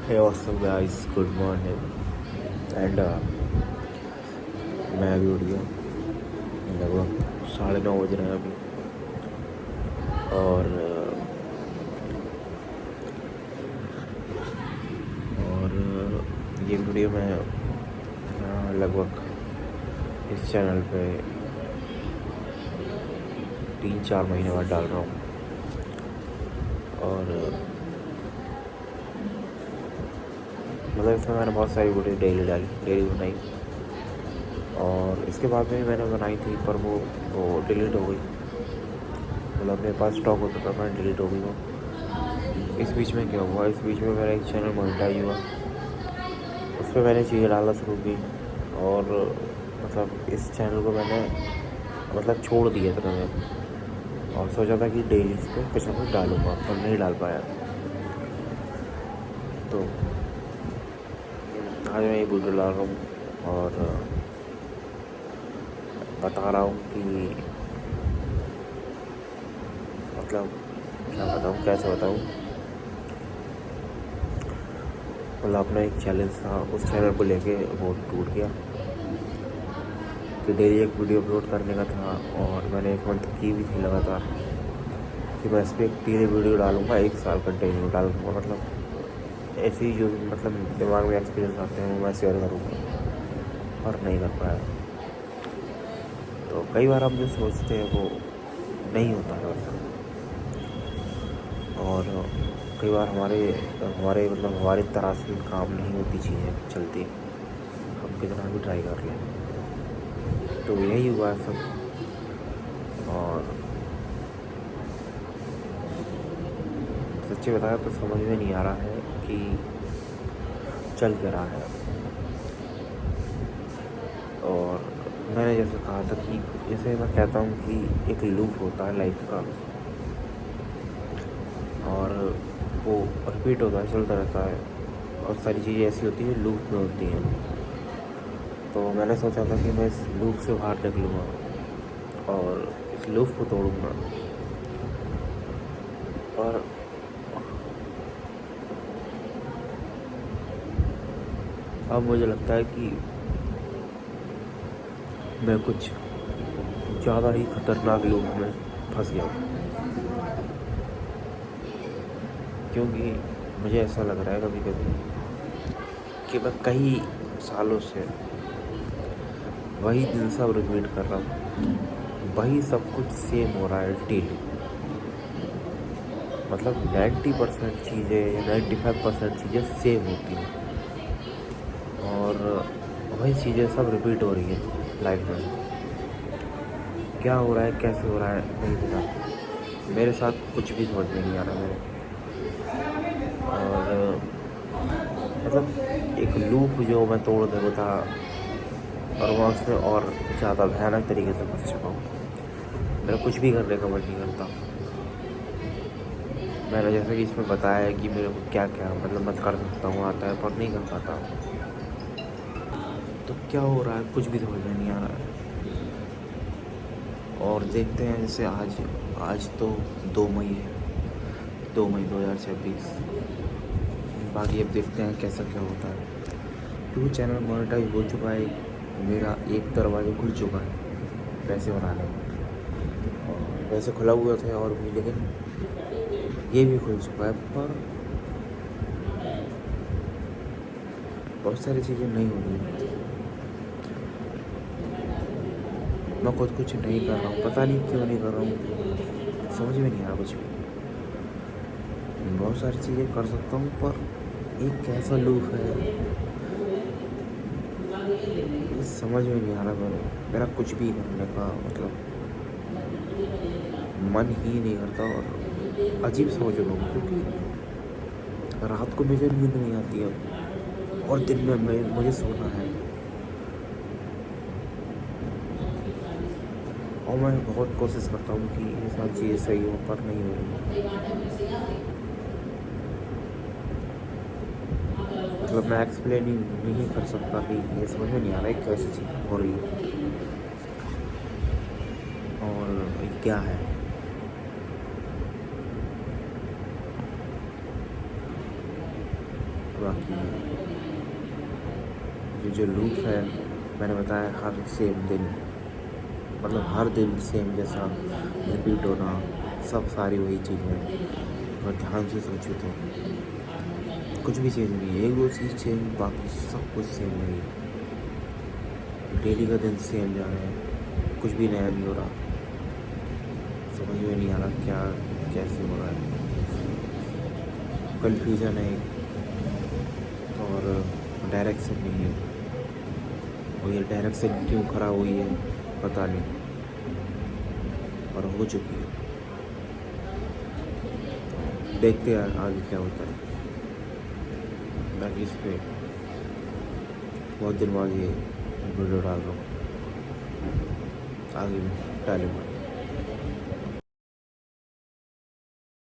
Hey, what's up guys? Good morning. And मैं अभी उठ गया। लगभग 9:30 बज रहे हैं अभी। और ये वीडियो मैं लगभग इस चैनल पे 3-4 महीने बाद डाल रहा हूँ। और मतलब इसमें मैंने बहुत सारी वीडियो डेली बनाई। और इसके बाद में मैंने बनाई थी, पर वो डिलीट हो गई। मतलब मेरे पास स्टॉक होता था, मैं डिलीट हो गई वो। इस बीच में क्या हुआ, इस बीच में मेरा एक चैनल मोनेटाइज हुआ। उस पर मैंने चीज़ें डालना शुरू की। और मतलब इस चैनल को मैंने मतलब छोड़ दिया था मैं। और सोचा था कि डेली इस पर कुछ ना कुछ डालूँगा, पर नहीं डाल पाया। तो आज मैं ये वीडियो डाल रहा हूँ और बता रहा हूँ कि मतलब क्या बताऊँ, कैसे बताऊँ। मतलब अपना एक चैलेंज था, उस चैनल को लेके वो टूट गया कि डेली एक वीडियो अपलोड करने का था। और मैंने 1 मंथ की भी थी लगातार कि मैं इस पर डेली वीडियो डालूँगा, 1 साल कंटिन्यू डालूँगा। मतलब ऐसे ही जो मतलब दिमाग में एक्सपीरियंस आते हैं वो मैं शेयर करूँगा, और नहीं कर पाया। तो कई बार हम जो सोचते हैं वो नहीं होता है और कई बार हमारे हमारे मतलब हमारी तरह से काम नहीं होती, चीज़ें चलती, हम कितना भी ट्राई कर लें। तो यही हुआ है सब। और सच्ची बताया तो समझ में नहीं आ रहा है कि चल क्या रहा है। और मैंने जैसे कहा था कि जैसे मैं कहता हूँ कि एक लूप होता है लाइफ का, और वो रिपीट होता है, चलता रहता है। और सारी चीज़ें ऐसी होती हैं, लूप में होती हैं। तो मैंने सोचा था कि मैं इस लूप से बाहर निकलूँगा और इस लूप को तोड़ूँगा। और अब मुझे लगता है कि मैं कुछ ज़्यादा ही खतरनाक लूप में फंस गया हूँ। क्योंकि मुझे ऐसा लग रहा है कभी कभी कि मैं कई सालों से वही दिन सब रिपीट कर रहा हूँ, वही सब कुछ सेम हो रहा है डेली। मतलब 90% चीज़ें या 95% चीज़ें सेम होती हैं, और वही चीज़ें सब रिपीट हो रही हैं लाइफ में। क्या हो रहा है, कैसे हो रहा है, नहीं पता। मेरे साथ कुछ भी समझ में नहीं आ रहा मेरे। और मतलब एक लूप जो मैं तोड़ देता था, और मैं उसमें और ज़्यादा भयानक तरीके से फंस चुका हूँ। मेरा कुछ भी करने का मन नहीं करता। मैंने जैसे कि इसमें बताया है कि मेरे को क्या क्या मतलब मैं कर सकता हूँ, आता है, पर नहीं कर पाता। तो क्या हो रहा है कुछ भी समझ में नहीं आ रहा है। और देखते हैं, जैसे आज तो 2 मई है, 2 मई 2026। बाकी अब देखते हैं कैसा क्या होता है, क्योंकि चैनल मोनेटाइज हो चुका है। मेरा एक दरवाज़ा खुल चुका है पैसे बनाने में। और पैसे खुला हुए थे और भी, लेकिन ये भी खुल चुका है। पर बहुत सारी चीज़ें नहीं हो रही। मैं खुद कुछ नहीं कर रहा हूँ, पता नहीं क्यों नहीं कर रहा हूँ, समझ में नहीं आ रहा कुछ भी। बहुत सारी चीज़ें कर सकता हूँ, पर एक कैसा लूप है ये समझ में नहीं आ रहा। मेरा कुछ भी करने का मतलब मन ही नहीं करता। और अजीब सा हो चुका हूँ, क्योंकि रात को मुझे नींद नहीं आती अब, और दिन में मुझे सोना है। और मैं बहुत कोशिश करता हूँ कि ये सब चीज़ें सही हो, पर नहीं हो रही। मतलब मैं एक्सप्लेन ही नहीं कर सकता कि ये समझ में नहीं आ रहा है कैसी चीज़ हो रही है और ये क्या है। बाकी ये जो लूप है मैंने बताया हर सेम दिन, मतलब हर दिन सेम जैसा रिपीट होना, सब सारी वही चीज़ें। अगर ध्यान से सोचो तो कुछ भी चेंज नहीं है, एक दो चीज़ चेंज, बाकी सब कुछ सेम नहीं। डेली का दिन सेम जा रहा है, कुछ भी नया नहीं हो रहा। समझ में नहीं आ रहा क्या कैसे हो रहा है, कन्फ्यूज़न है और डायरेक्शन नहीं है। और ये डायरेक्शन क्यों खराब हुई है पता नहीं, और हो चुकी है। देखते हैं आगे क्या होता है। बाकी इस पर बहुत दिन बाद ये वीडियो डाल रहा हूँ, आगे भी डालूँगा।